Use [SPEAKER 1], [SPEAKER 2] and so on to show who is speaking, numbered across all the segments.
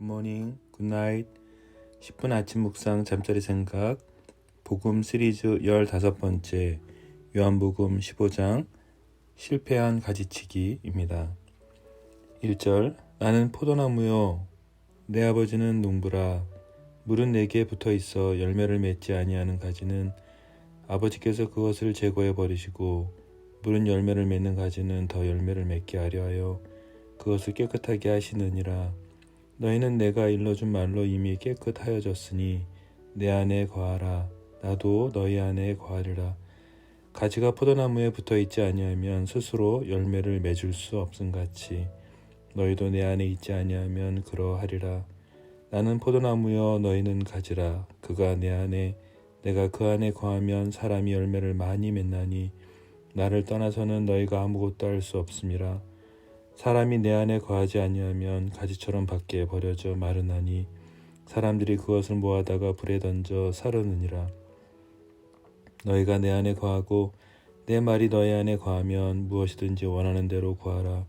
[SPEAKER 1] 굿모닝, 굿나잇, 10분 아침 묵상 잠자리 생각 복음 시리즈 15번째 요한복음 15장 실패한 가지치기입니다. 1절 나는 포도나무요 내 아버지는 농부라 물은 내게 붙어있어 열매를 맺지 아니하는 가지는 아버지께서 그것을 제거해 버리시고 물은 열매를 맺는 가지는 더 열매를 맺게 하려 하여 그것을 깨끗하게 하시느니라. 너희는 내가 일러준 말로 이미 깨끗하여졌으니 내 안에 거하라. 나도 너희 안에 거하리라. 가지가 포도나무에 붙어있지 아니하면 스스로 열매를 맺을 수 없음같이 너희도 내 안에 있지 아니하면 그러하리라. 나는 포도나무여 너희는 가지라. 그가 내 안에 내가 그 안에 거하면 사람이 열매를 많이 맺나니 나를 떠나서는 너희가 아무것도 할 수 없음이라. 사람이 내 안에 거하지 아니하면 가지처럼 밖에 버려져 마르나니 사람들이 그것을 모아다가 불에 던져 사르느니라. 너희가 내 안에 거하고 내 말이 너희 안에 거하면 무엇이든지 원하는 대로 구하라.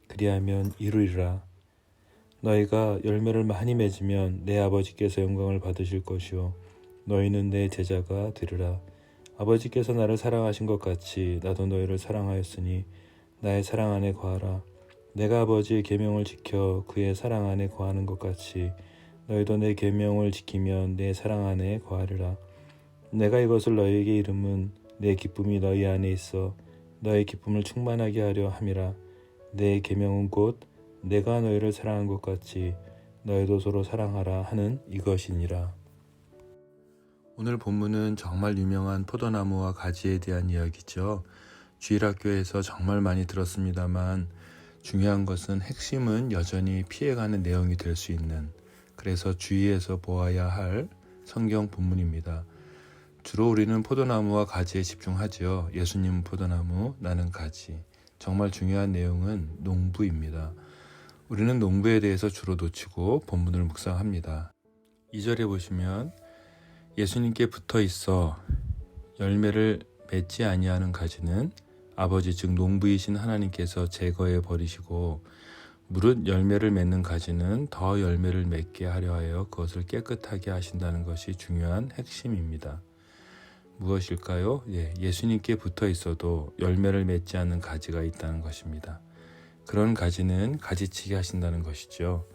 [SPEAKER 1] 그리하면 이루리라. 너희가 열매를 많이 맺으면 내 아버지께서 영광을 받으실 것이요 너희는 내 제자가 되리라. 아버지께서 나를 사랑하신 것 같이 나도 너희를 사랑하였으니 나의 사랑 안에 거하라. 내가 아버지의 계명을 지켜 그의 사랑 안에 거하는 것 같이 너희도 내 계명을 지키면 내 사랑 안에 거하리라. 내가 이것을 너희에게 이름은 내 기쁨이 너희 안에 있어 너희 기쁨을 충만하게 하려 함이라. 내 계명은 곧 내가 너희를 사랑한 것 같이 너희도 서로 사랑하라 하는 이것이니라. 오늘 본문은 정말 유명한 포도나무와 가지에 대한 이야기죠. 주일학교에서 정말 많이 들었습니다만 중요한 것은 핵심은 여전히 피해가는 내용이 될 수 있는, 그래서 주의해서 보아야 할 성경 본문입니다. 주로 우리는 포도나무와 가지에 집중하죠. 예수님은 포도나무, 나는 가지. 정말 중요한 내용은 농부입니다. 우리는 농부에 대해서 주로 놓치고 본문을 묵상합니다. 2절에 보시면 예수님께 붙어 있어 열매를 맺지 아니하는 가지는 아버지 즉 농부이신 하나님께서 제거해 버리시고 무릇 열매를 맺는 가지는 더 열매를 맺게 하려 하여 그것을 깨끗하게 하신다는 것이 중요한 핵심입니다. 무엇일까요? 예수님께 붙어 있어도 열매를 맺지 않는 가지가 있다는 것입니다. 그런 가지는 가지치기 하신다는 것이죠.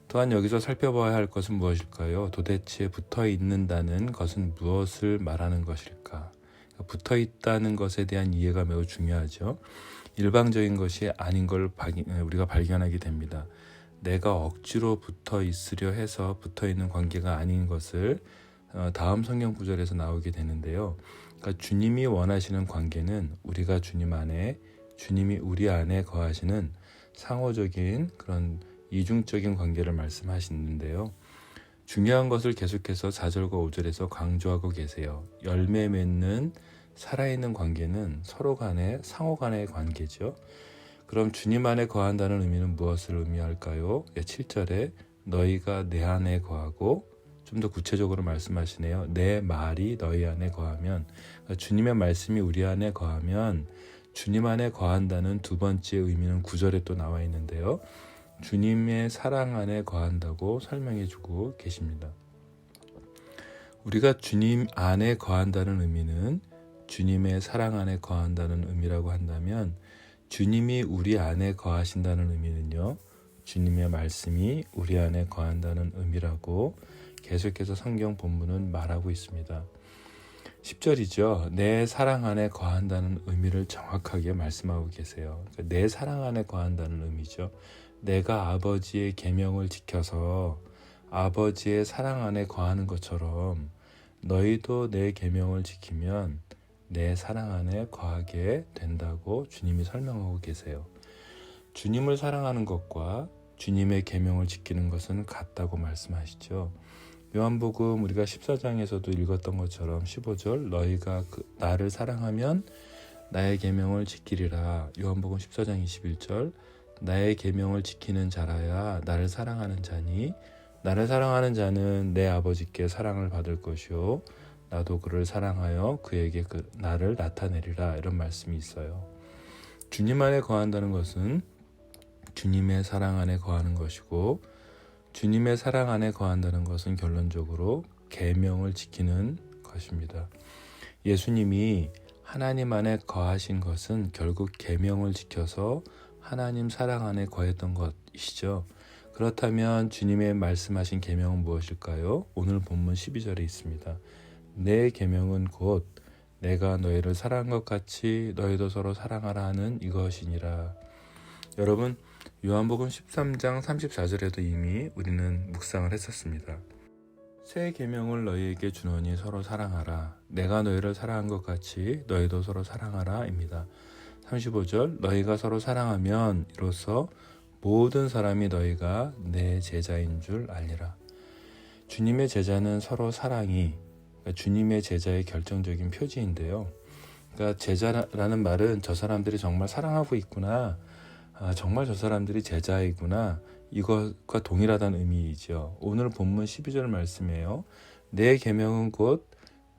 [SPEAKER 1] 또한 여기서 살펴봐야 할 것은 무엇일까요? 도대체 붙어 있는다는 것은 무엇을 말하는 것일까? 붙어 있다는 것에 대한 이해가 매우 중요하죠. 일방적인 것이 아닌 걸 우리가 발견하게 됩니다. 내가 억지로 붙어 있으려 해서 붙어 있는 관계가 아닌 것을 다음 성경 구절에서 나오게 되는데요. 그러니까 주님이 원하시는 관계는 우리가 주님 안에, 주님이 우리 안에 거하시는 상호적인 그런 이중적인 관계를 말씀하시는데요. 중요한 것을 계속해서 4절과 5절에서 강조하고 계세요. 열매 맺는 살아있는 관계는 서로 간의 상호 간의 관계죠. 그럼 주님 안에 거한다는 의미는 무엇을 의미할까요? 7절에 너희가 내 안에 거하고, 좀 더 구체적으로 말씀하시네요. 내 말이 너희 안에 거하면, 그러니까 주님의 말씀이 우리 안에 거하면 주님 안에 거한다는 두 번째 의미는 9절에 또 나와 있는데요. 주님의 사랑 안에 거한다고 설명해 주고 계십니다. 우리가 주님 안에 거한다는 의미는 주님의 사랑 안에 거한다는 의미라고 한다면, 주님이 우리 안에 거하신다는 의미는요, 주님의 말씀이 우리 안에 거한다는 의미라고 계속해서 성경 본문은 말하고 있습니다. 10절이죠. 내 사랑 안에 거한다는 의미를 정확하게 말씀하고 계세요. 그러니까 내 사랑 안에 거한다는 의미죠. 내가 아버지의 계명을 지켜서 아버지의 사랑 안에 거하는 것처럼 너희도 내 계명을 지키면 내 사랑 안에 거하게 된다고 주님이 설명하고 계세요. 주님을 사랑하는 것과 주님의 계명을 지키는 것은 같다고 말씀하시죠. 요한복음 우리가 14장에서도 읽었던 것처럼 15절 너희가 나를 사랑하면 나의 계명을 지키리라. 요한복음 14장 21절 나의 계명을 지키는 자라야 나를 사랑하는 자니 나를 사랑하는 자는 내 아버지께 사랑을 받을 것이요 나도 그를 사랑하여 그에게 나를 나타내리라. 이런 말씀이 있어요. 주님 안에 거한다는 것은 주님의 사랑 안에 거하는 것이고 주님의 사랑 안에 거한다는 것은 결론적으로 계명을 지키는 것입니다. 예수님이 하나님 안에 거하신 것은 결국 계명을 지켜서 하나님 사랑 안에 거했던 것이죠. 그렇다면 주님의 말씀하신 계명은 무엇일까요? 오늘 본문 12절에 있습니다. 내 계명은 곧 내가 너희를 사랑한 것 같이 너희도 서로 사랑하라 하는 이것이니라. 여러분, 요한복음 13장 34절에도 이미 우리는 묵상을 했었습니다. 새 계명을 너희에게 주노니 서로 사랑하라. 내가 너희를 사랑한 것 같이 너희도 서로 사랑하라 입니다. 35절 너희가 서로 사랑하면 이로써 모든 사람이 너희가 내 제자인 줄 알리라. 주님의 제자는 서로 사랑이 주님의 제자의 결정적인 표지인데요. 그러니까 제자라는 말은 저 사람들이 정말 사랑하고 있구나, 정말 저 사람들이 제자이구나, 이것과 동일하다는 의미이죠. 오늘 본문 12절 말씀이에요. 내 계명은 곧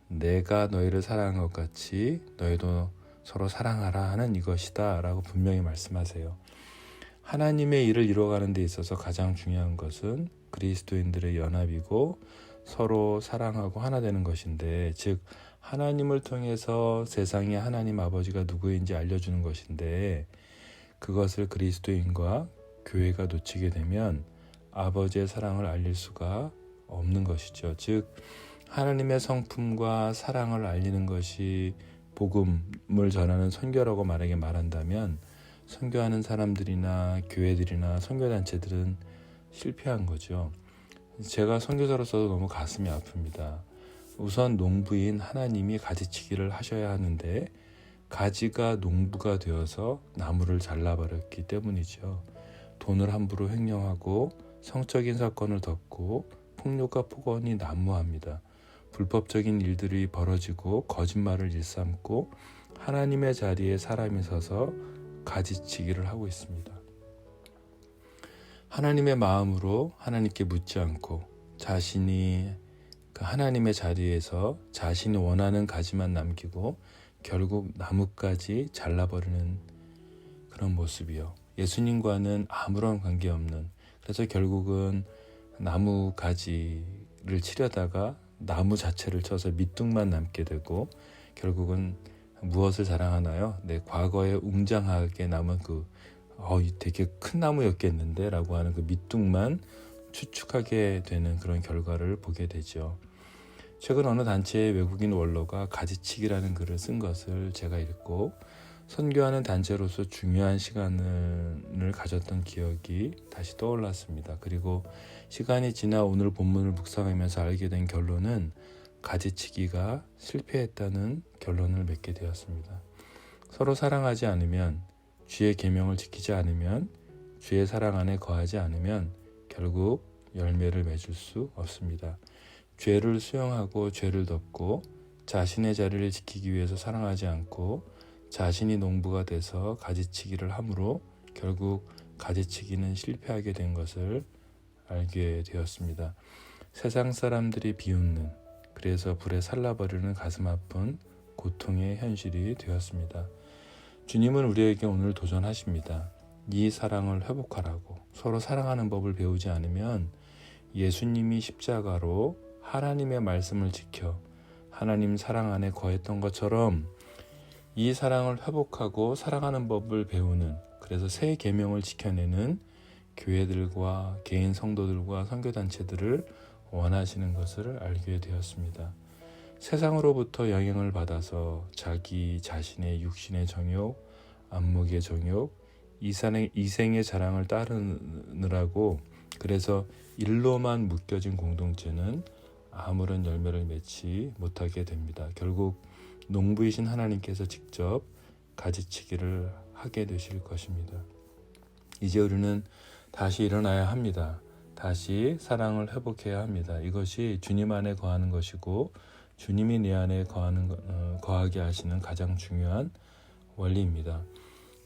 [SPEAKER 1] 내가 너희를 사랑한 것 같이 너희도 서로 사랑하라 하는 이것이다 라고 분명히 말씀하세요. 하나님의 일을 이루어가는 데 있어서 가장 중요한 것은 그리스도인들의 연합이고 서로 사랑하고 하나 되는 것인데, 즉 하나님을 통해서 세상에 하나님 아버지가 누구인지 알려주는 것인데, 그것을 그리스도인과 교회가 놓치게 되면 아버지의 사랑을 알릴 수가 없는 것이죠. 즉 하나님의 성품과 사랑을 알리는 것이 복음을 전하는 선교라고 만약에 말한다면, 선교하는 사람들이나 교회들이나 선교단체들은 실패한 거죠. 제가 선교사로서도 너무 가슴이 아픕니다. 우선 농부인 하나님이 가지치기를 하셔야 하는데 가지가 농부가 되어서 나무를 잘라버렸기 때문이죠. 돈을 함부로 횡령하고 성적인 사건을 덮고 폭력과 폭언이 난무합니다. 불법적인 일들이 벌어지고 거짓말을 일삼고 하나님의 자리에 사람이 서서 가지치기를 하고 있습니다. 하나님의 마음으로 하나님께 묻지 않고 자신이 그 하나님의 자리에서 자신이 원하는 가지만 남기고 결국 나뭇가지 잘라버리는 그런 모습이요. 예수님과는 아무런 관계없는, 그래서 결국은 나뭇가지를 치려다가 나무 자체를 쳐서 밑둥만 남게 되고 결국은 무엇을 자랑하나요? 과거에 웅장하게 남은 되게 큰 나무였겠는데 라고 하는 그 밑둥만 추측하게 되는 그런 결과를 보게 되죠. 최근 어느 단체의 외국인 원로가 가지치기라는 글을 쓴 것을 제가 읽고 선교하는 단체로서 중요한 시간을 가졌던 기억이 다시 떠올랐습니다. 그리고 시간이 지나 오늘 본문을 묵상하면서 알게 된 결론은 가지치기가 실패했다는 결론을 맺게 되었습니다. 서로 사랑하지 않으면, 주의 계명을 지키지 않으면, 주의 사랑 안에 거하지 않으면 결국 열매를 맺을 수 없습니다. 죄를 수용하고 죄를 덮고 자신의 자리를 지키기 위해서 사랑하지 않고 자신이 농부가 돼서 가지치기를 함으로 결국 가지치기는 실패하게 된 것을 알게 되었습니다. 세상 사람들이 비웃는, 그래서 불에 살라버리는 가슴 아픈 고통의 현실이 되었습니다. 주님은 우리에게 오늘 도전하십니다. 이 사랑을 회복하라고. 서로 사랑하는 법을 배우지 않으면 예수님이 십자가로 하나님의 말씀을 지켜 하나님 사랑 안에 거했던 것처럼 이 사랑을 회복하고 사랑하는 법을 배우는, 그래서 새 계명을 지켜내는 교회들과 개인 성도들과 선교단체들을 원하시는 것을 알게 되었습니다. 세상으로부터 영향을 받아서 자기 자신의 육신의 정욕, 안목의 정욕, 이생의 자랑을 따르느라고, 그래서 일로만 묶여진 공동체는 아무런 열매를 맺지 못하게 됩니다. 결국 농부이신 하나님께서 직접 가지치기를 하게 되실 것입니다. 이제 우리는 다시 일어나야 합니다. 다시 사랑을 회복해야 합니다. 이것이 주님 안에 거하는 것이고 주님이 내 안에 거하게 하시는 가장 중요한 원리입니다.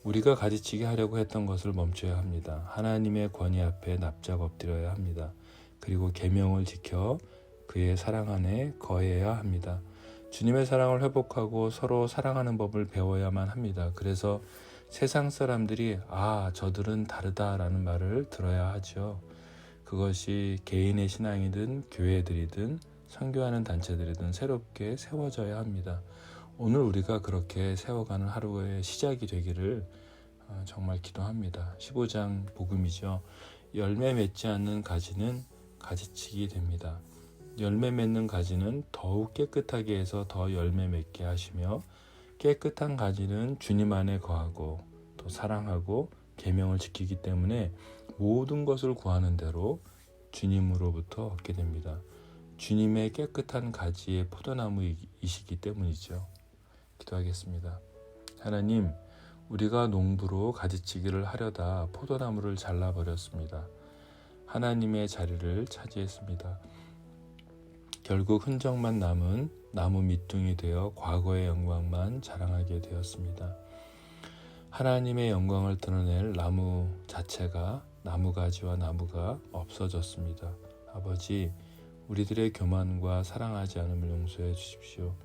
[SPEAKER 1] 우리가 가지치기 하려고 했던 것을 멈춰야 합니다. 하나님의 권위 앞에 납작 엎드려야 합니다. 그리고 계명을 지켜 그의 사랑 안에 거해야 합니다. 주님의 사랑을 회복하고 서로 사랑하는 법을 배워야만 합니다. 그래서 세상 사람들이 저들은 다르다라는 말을 들어야 하죠. 그것이 개인의 신앙이든 교회들이든 선교하는 단체들이든 새롭게 세워져야 합니다. 오늘 우리가 그렇게 세워가는 하루의 시작이 되기를 정말 기도합니다. 15장 복음이죠. 열매 맺지 않는 가지는 가지치기 됩니다. 열매 맺는 가지는 더욱 깨끗하게 해서 더 열매 맺게 하시며, 깨끗한 가지는 주님 안에 거하고 또 사랑하고 계명을 지키기 때문에 모든 것을 구하는 대로 주님으로부터 얻게 됩니다. 주님의 깨끗한 가지의 포도나무이시기 때문이죠. 기도하겠습니다. 하나님, 우리가 농부로 가지치기를 하려다 포도나무를 잘라버렸습니다. 하나님의 자리를 차지했습니다. 결국 흔적만 남은 나무 밑둥이 되어 과거의 영광만 자랑하게 되었습니다. 하나님의 영광을 드러낼 나무 자체가, 나무가지와 나무가 없어졌습니다. 아버지, 우리들의 교만과 사랑하지 않음을 용서해 주십시오.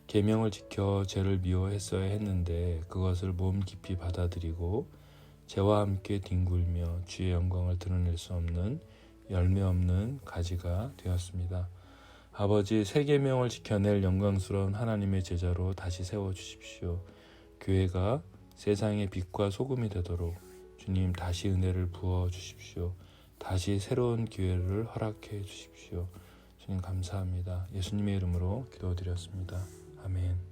[SPEAKER 1] 계명을 지켜 죄를 미워했어야 했는데 그것을 몸 깊이 받아들이고 죄와 함께 뒹굴며 주의 영광을 드러낼 수 없는 열매 없는 가지가 되었습니다. 아버지, 새 계명을 지켜낼 영광스러운 하나님의 제자로 다시 세워주십시오. 교회가 세상의 빛과 소금이 되도록 주님 다시 은혜를 부어주십시오. 다시 새로운 기회를 허락해 주십시오. 주님 감사합니다. 예수님의 이름으로 기도드렸습니다. 아멘.